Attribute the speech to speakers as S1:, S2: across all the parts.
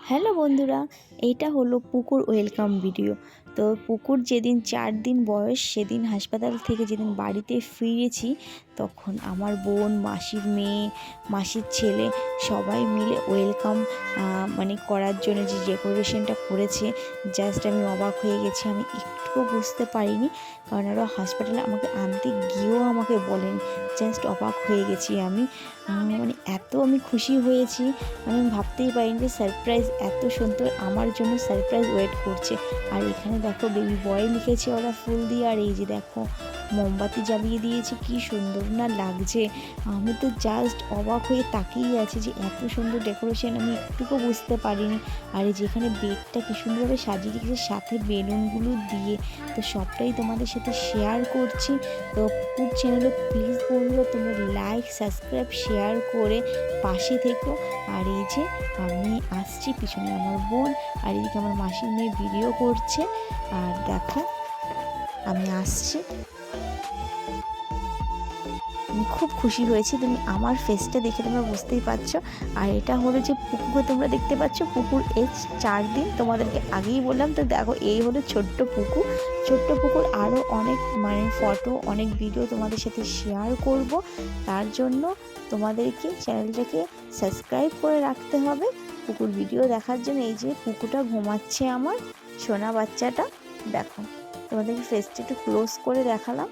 S1: Hello বন্ধুরা, এইটা হলো পুকুর ওয়েলকাম ভিডিও। তো পুকুর যেদিন 4 দিন বয়স সেদিন হাসপাতাল থেকে যেদিন বাড়িতে ফিরেছি, তখন আমার বোন, মাসির মেয়ে, মাসির ছেলে সবাই মিলে ওয়েলকাম করার জন্য যে ডেকোরেশনটা করেছে, জাস্ট আমি অবাক হয়ে গেছি। আমি একটুও বুঝতে পারিনি, কারণ ওরা হসপিটালে আমাকে আনতে গিয়েও আমাকে বলেন। জাস্ট অবাক হয়ে গেছি আমি। এত আমি খুশি হয়েছি, আমি ভাবতেই পারিনি যে সারপ্রাইজ এত সুন্দর আমার জন্য সারপ্রাইজ ওয়েট করছে। আর এখানে দেখো বেবি বয় লিখেছে ওরা ফুল দিয়ে, আর এই যে দেখো মোমবাতি জ্বালিয়ে দিয়েছে, কি সুন্দর না লাগছে। আমি তো জাস্ট অবাক হয়ে তাকিয়ে আছি যে এত সুন্দর ডেকোরেশন আমি একটুকু বুঝতে পারিনি। আর এই যেখানে বেডটা কি সুন্দরভাবে সাজিয়ে রেখেছে সাথে বেলুনগুলো দিয়ে, তো সবটাই তোমাদের সাথে শেয়ার করছি। তো পুকুর চ্যানেলে প্লিজ বন্ধুরা তোমরা লাইক, সাবস্ক্রাইব, শেয়ার করে পাশে থেকো। আর এই যে আমি আসছি, পিছনে আমার বোন, আর এদিকে আমার মাসির মেয়ে ভিডিও করছে। আর দেখো আমি আসছি, আমি খুব খুশি হয়েছি। তুমি আমার ফেসটা দেখে তোমরা বুঝতেই পারছো। আর এটা হলো যে পুকুর তোমরা দেখতে পাচ্ছ, পুকুর এই 4 দিন তোমাদেরকে আগেই বললাম। তো দেখো এই হলো ছোট্ট পুকুর। ছোট্ট পুকুর আরও অনেক ফটো, অনেক ভিডিও তোমাদের সাথে শেয়ার করব। তার জন্য তোমাদেরকে চ্যানেলটাকে সাবস্ক্রাইব করে রাখতে হবে পুকুর ভিডিও দেখার জন্য। এই যে পুকুরটা ঘুমাচ্ছে আমার সোনা বাচ্চাটা, দেখো তোমাদেরকে ফেসটা একটু ক্লোজ করে দেখালাম।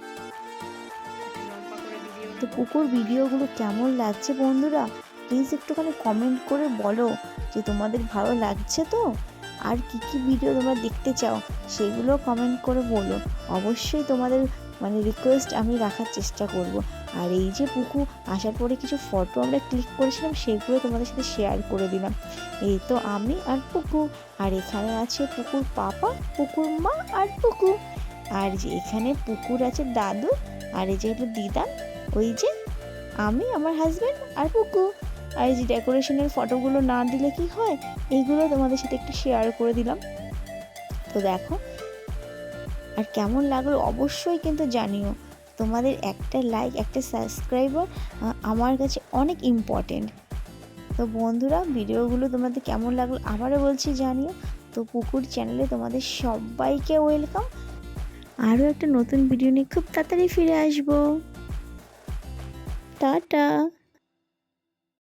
S1: তো পুকুর ভিডিওগুলো কেমন লাগছে বন্ধুরা, প্লিজ একটুখানি কমেন্ট করে বলো যে তোমাদের ভালো লাগছে তো। আর কি কি ভিডিও তোমরা দেখতে চাও সেগুলো কমেন্ট করে বলো। অবশ্যই তোমাদের রিকোয়েস্ট আমি রাখার চেষ্টা করব। আর এই যে পুকুর আসার পরে কিছু ফটো আমরা ক্লিক করেছিলাম, সেগুলো তোমাদের সাথে শেয়ার করে দিলাম। এই তো আমি আর পুকুর, আর এখানে আছে পুকুর পাপা, পুকুর মা আর পুকুর। আর যে এখানে পুকুর আছে দাদু, আর এই যে হলো দিদা, ওই যে আমি, আমার হাজব্যান্ড আর পুকু। আর এই যে ডেকোরেশনের ফটোগুলো না দিলে কি হয়, এইগুলো তোমাদের সাথে একটু শেয়ার করে দিলাম। তো দেখো আর কেমন লাগলো অবশ্যই কিন্তু জানিও। তোমাদের একটা লাইক, একটা সাবস্ক্রাইবার আমার কাছে অনেক ইম্পর্টেন্ট। তো বন্ধুরা ভিডিওগুলো তোমাদের কেমন লাগলো আবারও বলছি জানিও। তো পুকুর চ্যানেলে তোমাদের সবাইকে ওয়েলকাম। আরও একটা নতুন ভিডিও নিয়ে খুব তাড়াতাড়ি ফিরে আসবো। টাটা।